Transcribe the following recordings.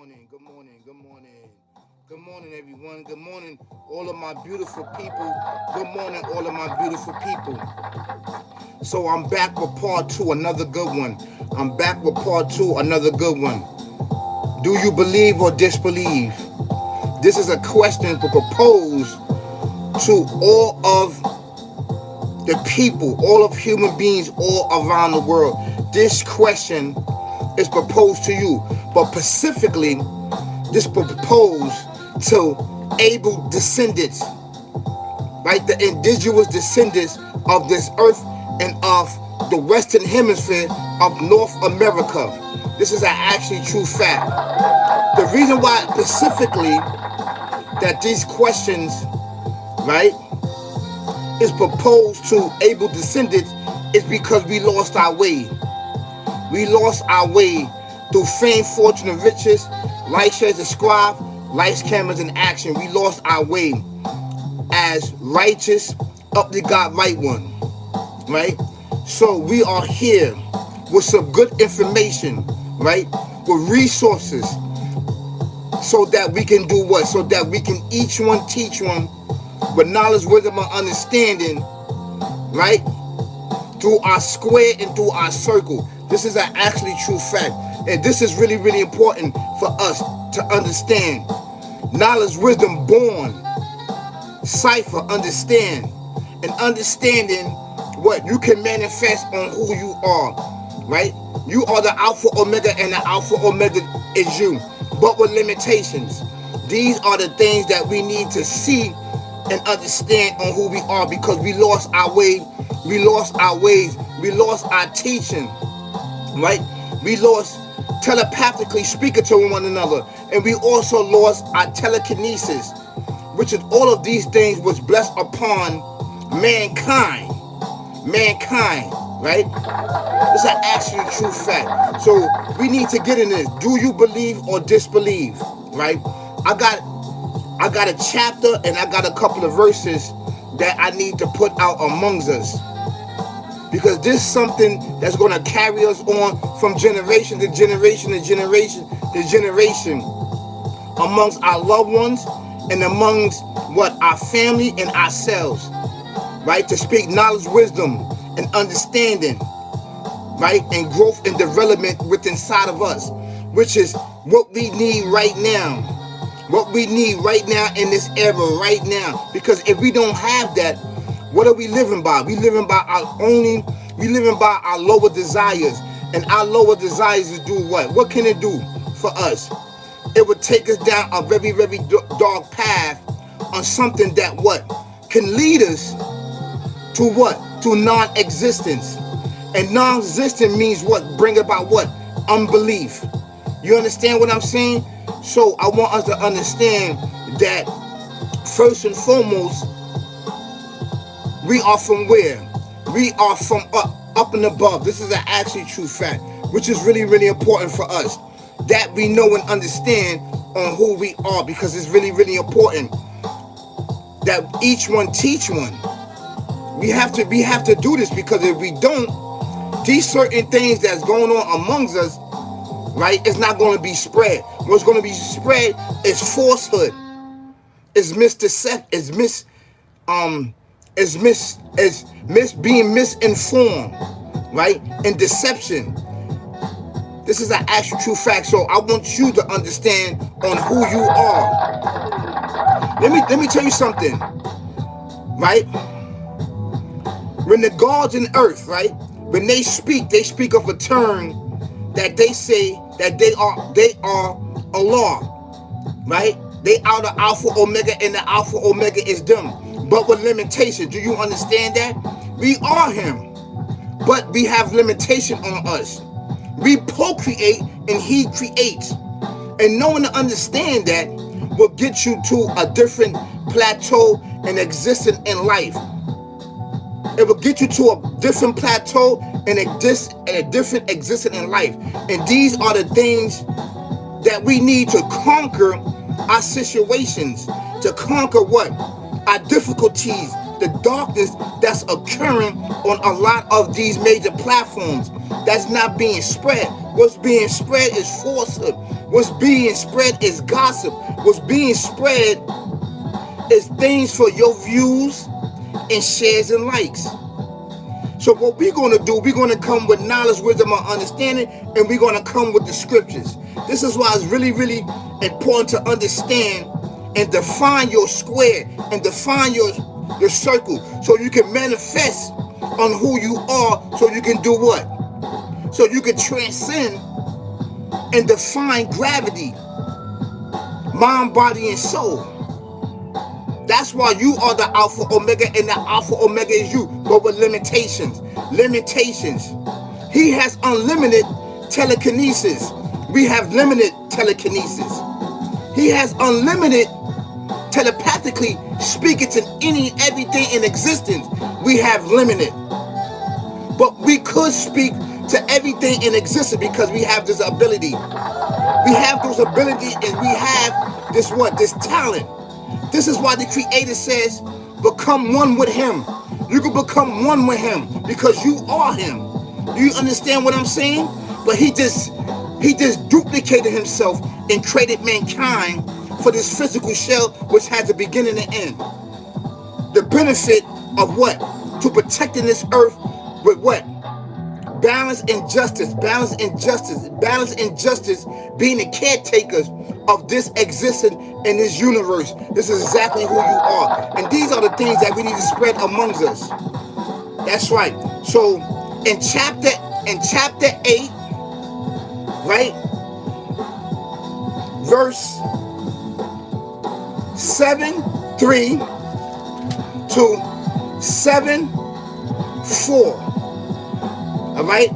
morning, good morning, good morning. Good morning, everyone. Good morning, all of my beautiful people. Good morning, all of my beautiful people. So I'm back with part two, another good one. I'm back with part two, another good one. Do you believe or disbelieve? This is a question to propose to all of the people, all of human beings all around the world. This question is proposed to you, but specifically, this proposed to able descendants, right? The indigenous descendants of this earth and of the Western Hemisphere of North America. This is an actually true fact. The reason why specifically that these questions, right, is proposed to able descendants is because we lost our way. We lost our way through fame, fortune, and riches. Light shares describe, lights, cameras, and action. We lost our way as righteous, up to God right one, right? So we are here with some good information, right? With resources, so that we can do what? So that we can each one teach one with knowledge, wisdom, and understanding, right? Through our square and through our circle. This is an actually true fact. And this is really, really important for us to understand. Knowledge, wisdom, born, cipher, understand. And understanding what you can manifest on who you are, right? You are the Alpha Omega, and the Alpha Omega is you, but with limitations. These are the things that we need to see and understand on who we are, because we lost our way, we lost our ways, we lost our teaching, right? We lost telepathically speaking to one another, and we also lost our telekinesis, which is all of these things was blessed upon mankind, right? It's an actual true fact. So we need to get in this. Do you believe or disbelieve, right? I got a chapter and I got a couple of verses that I need to put out amongst us, because this is something that's going to carry us on from generation to generation to generation to generation amongst our loved ones and amongst what our family and ourselves, right? To speak knowledge, wisdom, and understanding, right? And growth and development within inside of us, which is what we need right now. What we need right now in this era right now. Because if we don't have that, what are we living by? We living by our lower desires. And our lower desires is do what? What can it do for us? It would take us down a very, very dark path on something that what? Can lead us to what? To non-existence. And non-existent means what? Bring about what? Unbelief. You understand what I'm saying? So I want us to understand that first and foremost, we are from where? We are from up and above. This is an actually true fact, which is really, really important for us, that we know and understand on who we are, because it's really, really important that each one teach one. We have to do this, because if we don't, these certain things that's going on amongst us, right, it's not going to be spread. What's going to be spread is falsehood, is being misinformed, right, and deception. This is an actual true fact. So I want you to understand on who you are. Let me tell you something, right? When the gods in earth, right, when they speak of a term that they say that they are Allah, right? They are the Alpha Omega, and the Alpha Omega is them, but with limitations. Do you understand that? We are Him, but we have limitation on us. We procreate and He creates, and knowing and understand that will get you to a different plateau and existence in life. It will get you to a different plateau and a different existence in life. And these are the things that we need to conquer our situations, to conquer what? Our difficulties, the darkness that's occurring on a lot of these major platforms that's not being spread. What's being spread is falsehood. What's being spread is gossip. What's being spread is things for your views and shares and likes. So what we're going to do, we're going to come with knowledge, wisdom, and understanding, and we're going to come with the scriptures. This is why it's really, really important to understand and define your square and define your circle so you can manifest on who you are, so you can do what? So you can transcend and define gravity, mind, body, and soul. That's why you are the Alpha Omega, and the Alpha Omega is you, but with limitations. Limitations. He has unlimited telekinesis. We have limited telekinesis. He has unlimited telepathically speaking to any and everything in existence. We have limited. But we could speak to everything in existence because we have this ability. We have those abilities, and we have this what? This talent. This is why the Creator says, become one with Him. You can become one with Him because you are Him. Do you understand what I'm saying? But He just duplicated Himself and created mankind for this physical shell, which has a beginning and end. The benefit of what? To protecting this earth with what? Balance and justice. Balance and justice. Balance and justice being the caretakers of this existence in this universe. This is exactly who you are. And these are the things that we need to spread amongst us. That's right. So in chapter 8, right? Verse 7:3 to 7:4. All right?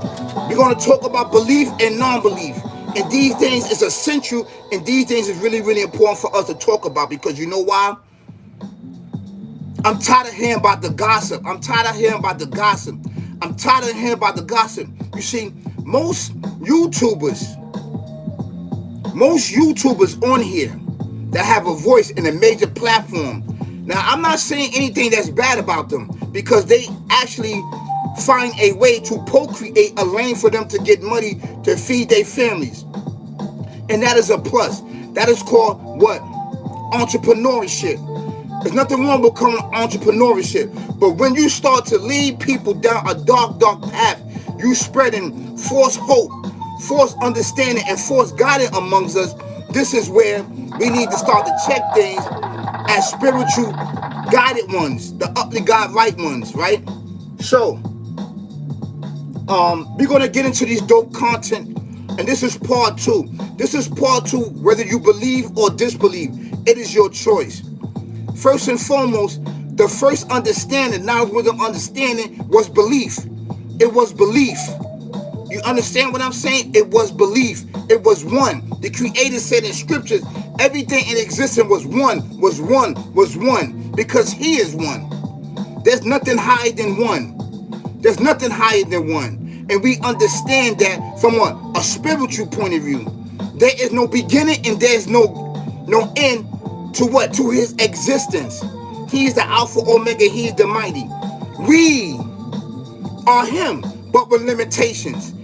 We're going to talk about belief and non-belief. And these things is essential, and these things is really, really important for us to talk about, because you know why? I'm tired of hearing about the gossip. I'm tired of hearing about the gossip. I'm tired of hearing about the gossip. You see, most YouTubers on here that have a voice in a major platform. Now, I'm not saying anything that's bad about them, because they actually find a way to procreate a lane for them to get money to feed their families. And that is a plus. That is called what? Entrepreneurship. There's nothing wrong with becoming entrepreneurship. But when you start to lead people down a dark, dark path, you spreading false hope, false understanding, and false guidance amongst us, this is where we need to start to check things as spiritual guided ones, the uply God right ones, right? So, we're going to get into these dope content, and this is part 2. This is part 2, whether you believe or disbelieve. It is your choice. First and foremost, the first understanding, knowledge, wisdom, understanding was belief. It was belief. You understand what I'm saying? It was belief. It was one. The Creator said in scriptures, everything in existence was one, because He is one. There's nothing higher than one. There's nothing higher than one. And we understand that from a spiritual point of view. There is no beginning and there's no end to what? To His existence. He is the Alpha Omega. He is the mighty. We are Him, but with limitations.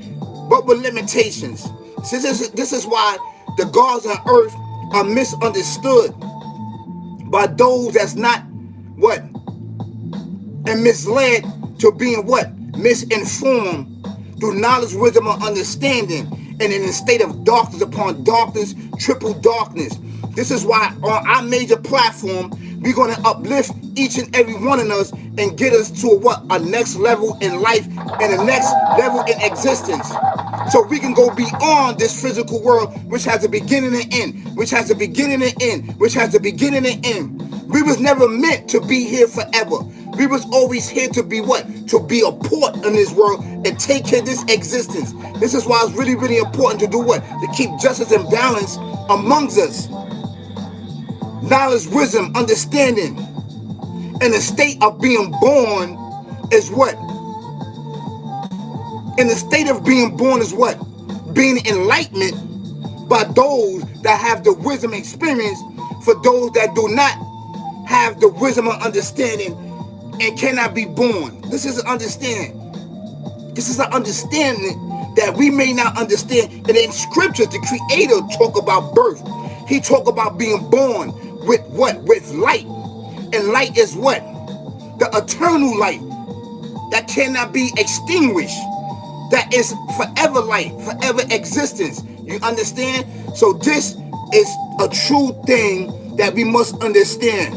This is why the gods on earth are misunderstood by those that's not what? And misled to being what? Misinformed through knowledge, wisdom, and understanding, and in a state of darkness upon darkness, triple darkness. This is why on our major platform, we're going to uplift each and every one of us and get us to a next level in life and a next level in existence. So we can go beyond this physical world, which has a beginning and end, which has a beginning and end, which has a beginning and end. We was never meant to be here forever. We was always here to be what? To be a port in this world and take care of this existence. This is why it's really, really important to do what? To keep justice and balance amongst us. Knowledge, wisdom, understanding. And the state of being born is what? And the state of being born is what? Being enlightenment by those that have the wisdom and experience, for those that do not have the wisdom and understanding and cannot be born. This is an understanding. This is an understanding that we may not understand. And in scriptures, the Creator talk about birth. He talk about being born with what? With light. And light is what? The eternal light that cannot be extinguished. That is forever light, forever existence. You understand? So this is a true thing that we must understand.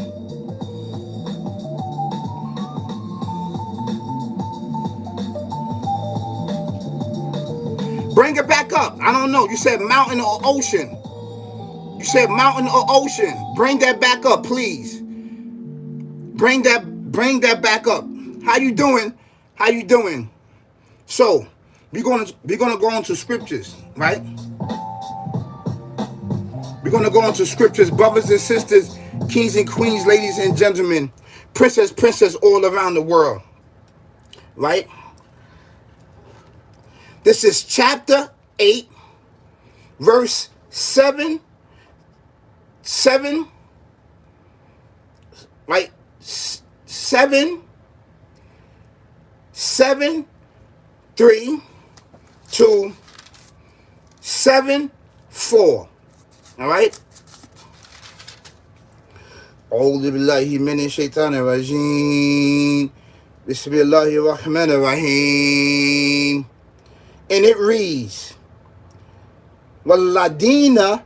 Bring it back up. I don't know. You said mountain or ocean. You said mountain or ocean. Bring that back up, please. Bring that back up. How you doing? How you doing? So we're gonna go into scriptures, right? We're gonna go into scriptures, brothers and sisters, kings and queens, ladies and gentlemen, princess all around the world, right? This is chapter 8, verse 7, right? 7, 3 to 7, 4. All right? A'udhu billahi minash shaitanir rajim. Bismillahir rahmanir rahim. And it reads, Walladina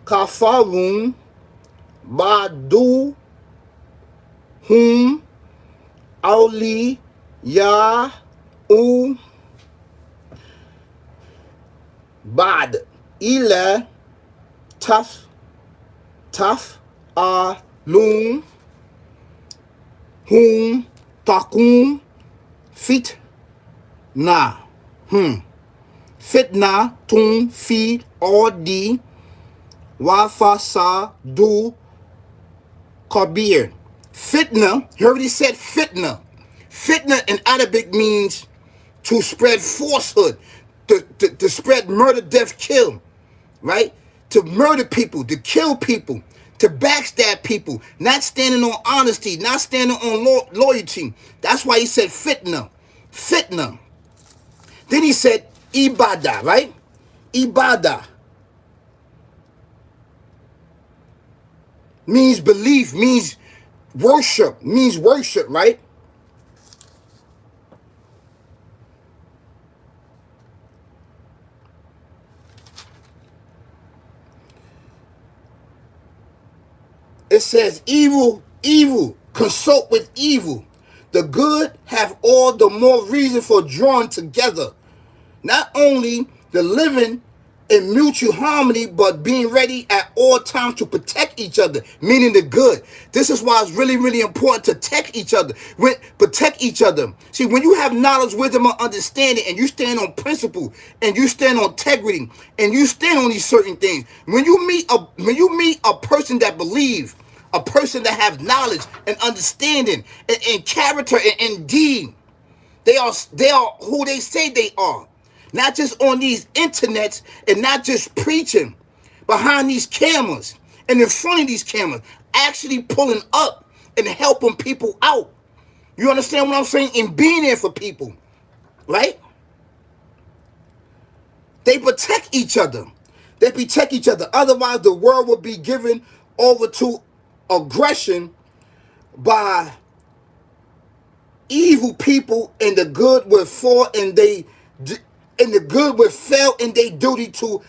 kafarun ba'du hum awli ya'u ba'd ila taf'alun hum takun fitna tun fi odi wa fasadu kabir. Fitna, he already said fitna. Fitna in Arabic means to spread falsehood, to spread murder, death, kill, right? To murder people, to kill people, to backstab people, not standing on honesty, not standing on loyalty. That's why he said fitna. Fitna. Then he said ibadah, right? Ibadah means belief, means worship, right? It says evil, consult with evil. The good have all the more reason for drawing together. Not only the living in mutual harmony, but being ready at all times to protect each other, meaning the good. This is why it's really, really important to protect each other. See, when you have knowledge, wisdom, and understanding, and you stand on principle, and you stand on integrity, and you stand on these certain things, when you meet a person that believes, a person that have knowledge and understanding and character and deed, they are who they say they are. Not just on these internets and not just preaching behind these cameras and in front of these cameras, actually pulling up and helping people out. You understand what I'm saying? And being there for people, right? They protect each other. Otherwise, the world will be given over to aggression by evil people, and the good will fall, and the good will fail in their duty to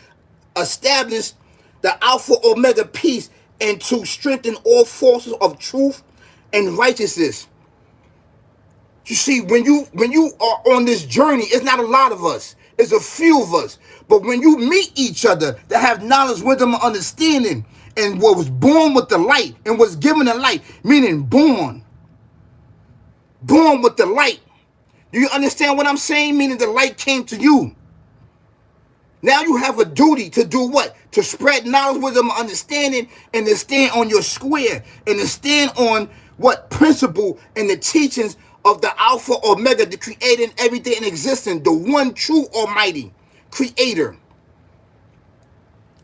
establish the Alpha Omega peace and to strengthen all forces of truth and righteousness. You see, when you are on this journey, it's not a lot of us. It's a few of us. But when you meet each other that have knowledge, wisdom, and understanding, and what was born with the light and was given the light, meaning born with the light. Do you understand what I'm saying? Meaning the light came to you. Now you have a duty to do what? To spread knowledge, wisdom, and understanding, and to stand on your square, and to stand on what principle and the teachings of the Alpha Omega, the creator and everything in existence, the one true almighty creator.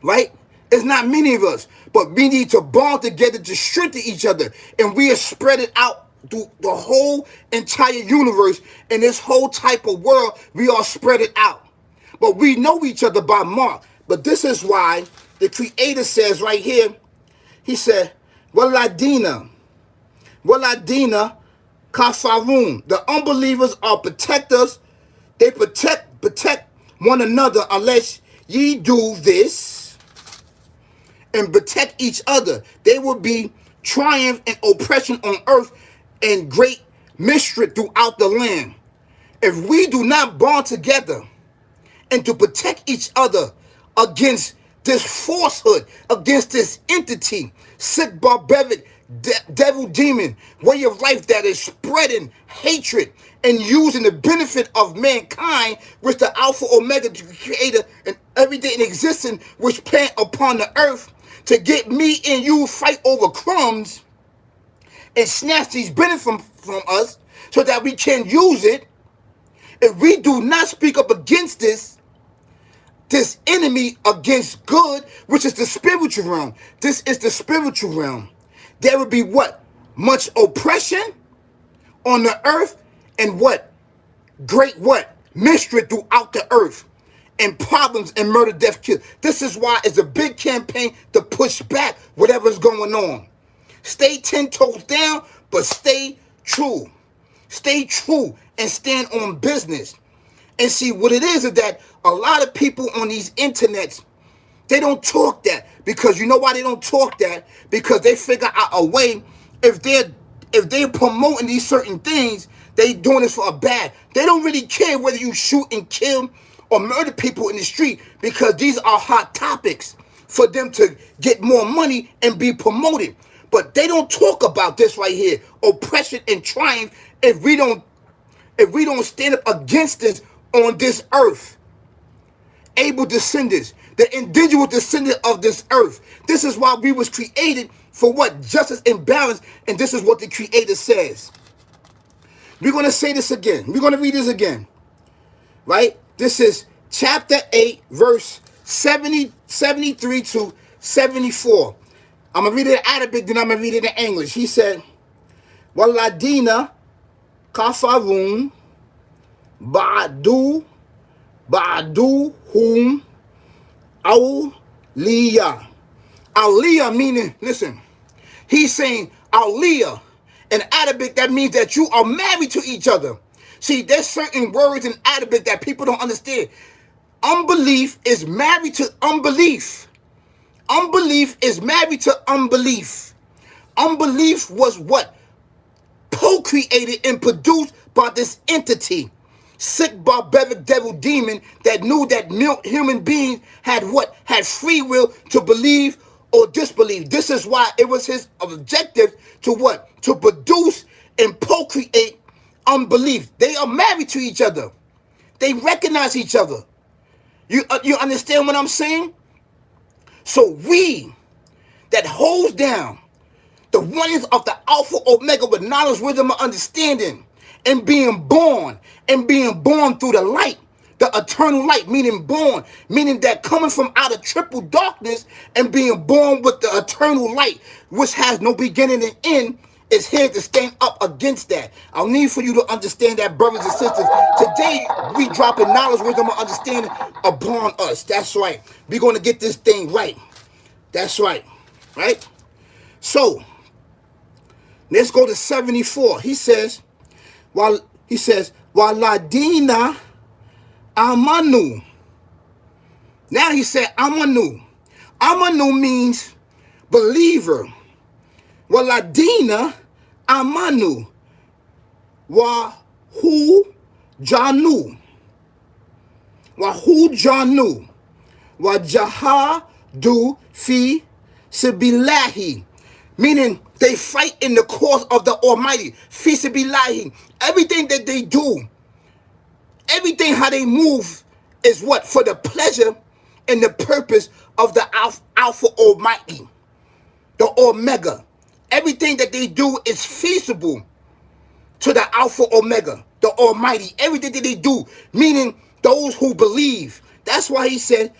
Right? It's not many of us, but we need to bond together to strengthen each other, and we are spread it out through the whole entire universe and this whole type of world, we are spread it out. But we know each other by mark. But this is why the Creator says right here, he said, Waladina, Waladina Kafarun. The unbelievers are protectors. They protect one another unless ye do this and protect each other. They will be triumph and oppression on earth and great mystery throughout the land. If we do not bond together and to protect each other against this falsehood, against this entity, sick, barbaric, devil, demon, way of life that is spreading hatred and using the benefit of mankind, which the Alpha, Omega, the Creator, and everything in existence, which plant upon the earth, to get me and you fight over crumbs and snatch these benefits from us so that we can use it. If we do not speak up against this enemy against good, which is the spiritual realm. This is the spiritual realm. There will be what? Much oppression on the earth and what? Great what? Mystery throughout the earth. And problems and murder, death, kill. This is why it's a big campaign to push back whatever's going on. Stay 10 toes down, but stay true. Stay true and stand on business. And see, what it is that a lot of people on these internets, they don't talk that. Because you know why they don't talk that? Because they figure out a way, if they're promoting these certain things, they doing this for a bad. They don't really care whether you shoot and kill or murder people in the street, because these are hot topics for them to get more money and be promoted. But they don't talk about this right here, oppression and triumph, if we don't stand up against this on this earth. Able descendants, the individual descendant of this earth. This is why we was created for what? Justice and balance. And this is what the Creator says. We're going to say this again. We're going to read this again. Right? This is chapter 8, verse 73 to 74. I'm going to read it in Arabic, then I'm going to read it in English. He said, Waladina kafarun ba'du hum awliya. Aliyah meaning, listen, he's saying aliyah. In Arabic, that means that you are married to each other. See, there's certain words in Arabic that people don't understand. Unbelief is married to unbelief. Unbelief is married to unbelief. Unbelief was what? Co-created and produced by this entity. Sick, barbaric, devil, demon that knew that human beings had what? Had free will to believe or disbelieve. This is why it was his objective to what? To produce and procreate unbelief. They are married to each other. They recognize each other. You understand what I'm saying? So we that holds down the oneness of the Alpha Omega with knowledge, wisdom, and understanding, and being born through the light, the eternal light, meaning that coming from out of triple darkness and being born with the eternal light, which has no beginning and end, is here to stand up against that. I need for you to understand that, brothers and sisters. Today, we dropping knowledge, wisdom, and understanding upon us. That's right. We're going to get this thing right. That's right. Right? So, let's go to 74. He says, Waladina amanu. Now he said amanu. Amanu means believer. Waladina amanu. Wahu janu. Wahu janu. Wajahadu fi sibilahi. Meaning they fight in the cause of the Almighty. Fi sibilahi. Everything that they do, everything how they move is what? For the pleasure and the purpose of the Alpha Almighty, the Omega. Everything that they do is feasible to the Alpha Omega, the Almighty. Everything that they do, meaning those who believe. That's why he said,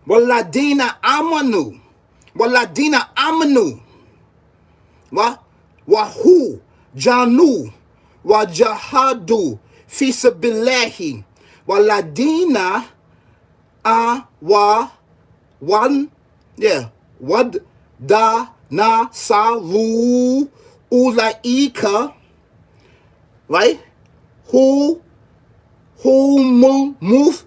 Waladina amanu. Waladina amanu. What? Wahu, Janu, Wajahadu, Fisabilahi, Waladina, Wan, yeah, Wad, Da, Na, Saru, Ulaika, right? Who move,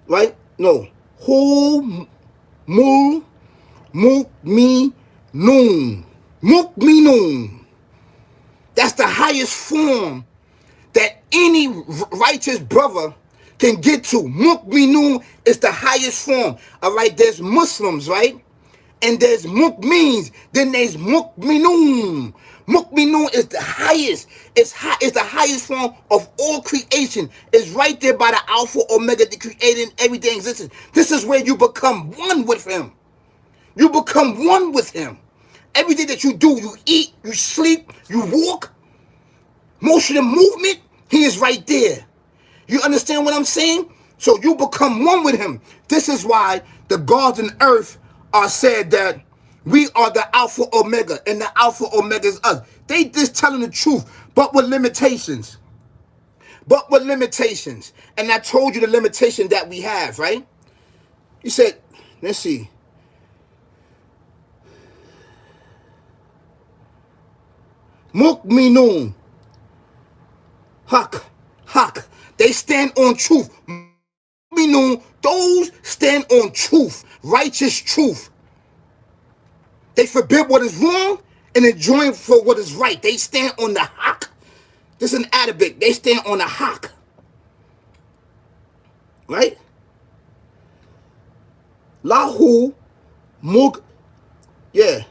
right? No. Who Mukminun. Mukminun. That's the highest form that any righteous brother can get to. Mukminun is the highest form. All right, there's Muslims, right? And there's Mukmins. Then there's Mukminun. Mukminun is the highest. It's the highest form of all creation. It's right there by the Alpha Omega, the creating everything existence. This is where you become one with him. You become one with him. Everything that you do, you eat, you sleep, you walk, motion and movement, he is right there. You understand what I'm saying? So you become one with him. This is why the gods and earth are said that we are the Alpha Omega, and the Alpha Omega is us. They just telling the truth, but with limitations. But with limitations. And I told you the limitation that we have, right? He said, let's see. Mukminun. Hak. They stand on truth. Mukminun, those stand on truth. Righteous truth. They forbid what is wrong and enjoin for what is right. They stand on the hak. This is an Arabic. They stand on the hak. Right? Lahu mug. Yeah.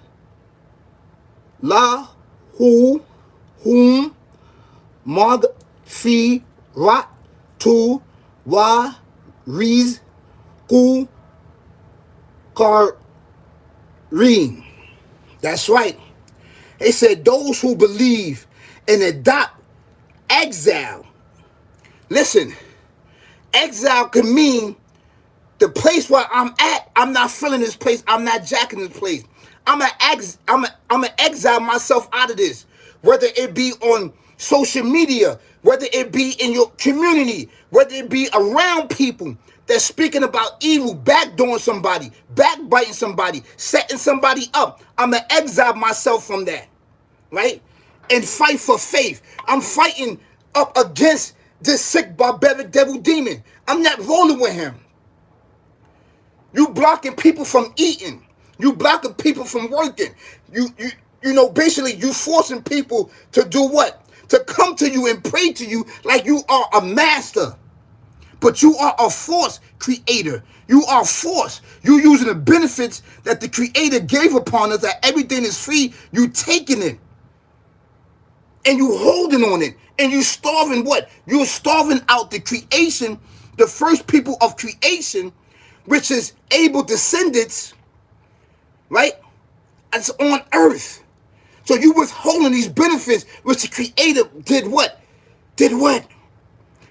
Lahu hum mag fi rat tu wa riz ku karin. That's right. They said those who believe and adopt exile. Listen, exile can mean the place where I'm at, I'm not feeling this place. I'm not jacking this place. I'm gonna exile myself out of this. Whether it be on social media, whether it be in your community, whether it be around people that's speaking about evil, backdooring somebody, backbiting somebody, setting somebody up. I'm gonna exile myself from that, right? And fight for faith. I'm fighting up against this sick, barbaric devil demon. I'm not rolling with him. You blocking people from eating. You blocking people from working. You know, basically you forcing people to do what? To come to you and pray to you like you are a master. But you are a force creator. You are force. You using the benefits that the creator gave upon us, that everything is free. You taking it. And you holding on it. And you starving what? You're starving out the creation, the first people of creation, which is able descendants, right? It's on earth. So you withholding these benefits, which the creator did what? Did what?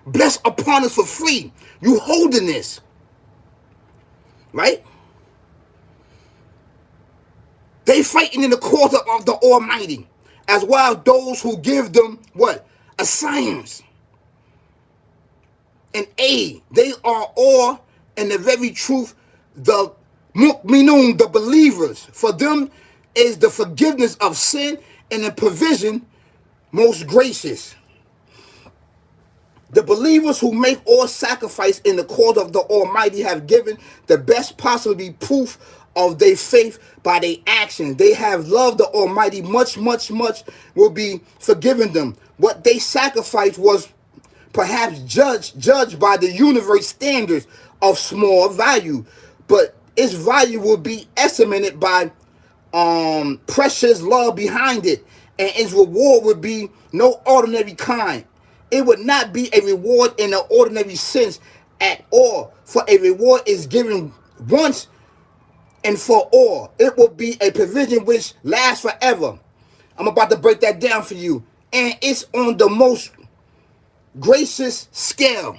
Bless upon us for free. You holding this. Right? They fighting in the cause of the Almighty, as well as those who give them what? A science. An aid. They are all in the very truth, the mu'minun, the believers. For them is the forgiveness of sin and the provision most gracious. The believers who make all sacrifice in the cause of the Almighty have given the best possible proof of their faith by their actions. They have loved the Almighty much will be forgiven them. What they sacrificed was perhaps judged by the universe standards of small value, but its value will be estimated by precious love behind it, and its reward would be no ordinary kind. It would not be a reward in an ordinary sense at all, for a reward is given once and for all. It will be a provision which lasts forever. I'm about to break that down for you, and it's on the most gracious scale.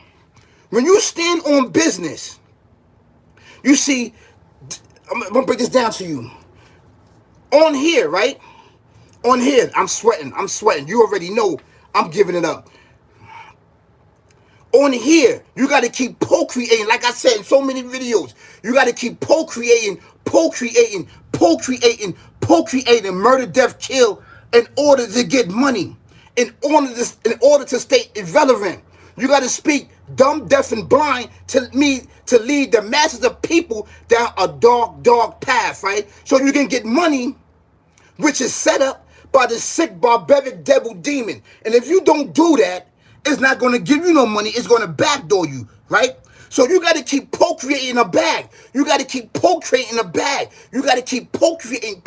When you stand on business, you see, I'm gonna break this down to you. On here, right? On here, I'm sweating. You already know I'm giving it up. On here, you got to keep procreating. Like I said in so many videos, you got to keep procreating, murder, death, kill, in order to get money, in order to stay irrelevant. You got to speak dumb, deaf, and blind to lead the masses of people down a dark path, right? So you can get money, which is set up by the sick, barbaric devil demon. And if you don't do that, it's not going to give you no money. It's going to backdoor you, right? So you got to keep procreating a bag. You got to keep procreating a bag. You got to keep procreating,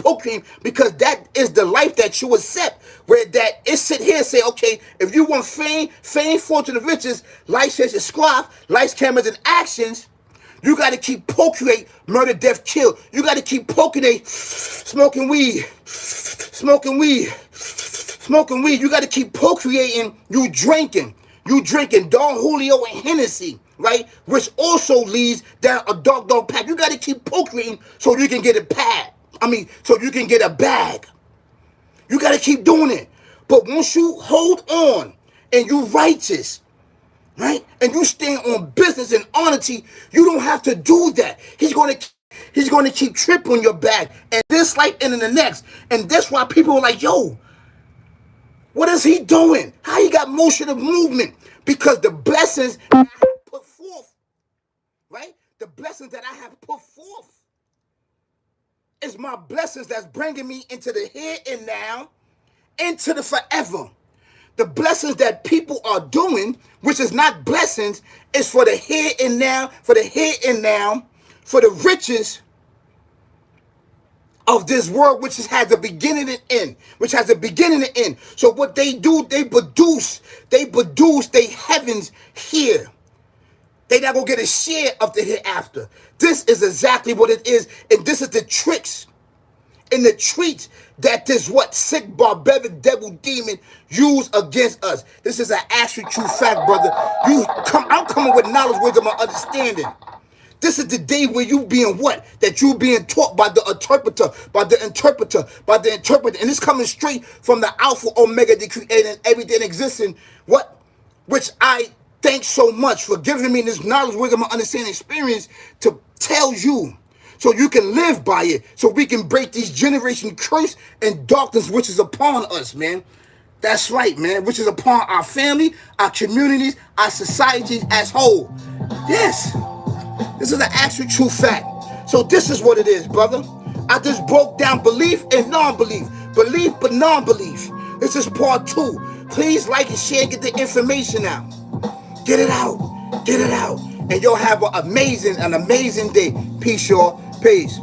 because that is the life that you accept. Where that it sit here and say, okay, if you want fame, fortune, and riches, life says your squad, lights, cameras, and actions. You got to keep procreate, murder, death, kill. You got to keep procreate, smoking weed. You got to keep procreating. You drinking Don Julio and Hennessy, right? Which also leads down a dark path. You got to keep procreating so you can get a pad. So you can get a bag. You got to keep doing it. But once you hold on and you righteous, right? And you stand on business and honesty, you don't have to do that. He's going to keep tripping on your back, and this life and in the next. And that's why people are like, yo, what is he doing? How he got motion of movement? Because the blessings that I have put forth, right? The blessings that I have put forth is my blessings that's bringing me into the here and now, into the forever. The blessings that people are doing, which is not blessings, is for the here and now, for the riches of this world, which has a beginning and end. So what they do, they produce their heavens here. They not gonna get a share of the hereafter. This is exactly what it is, and this is the tricks and the treats that this sick, barbaric devil demon use against us. This is an actual true fact, brother. I'm coming with knowledge, wisdom, and understanding. This is the day where you being that you being taught by the interpreter, and it's coming straight from the Alpha Omega, the creator, and everything existing. Which I thank so much for giving me this knowledge, wisdom, and understanding experience to tell you, so you can live by it, so we can break these generation curse and darkness which is upon us, man. That's right, man, which is upon our family, our communities, our societies as whole. Yes, this is an actual true fact. So this is what it is, brother. I just broke down belief and non-belief. Belief but non-belief. This is part 2. Please like and share, get the information out. Get it out. And you'll have an amazing day. Peace, y'all. Peace.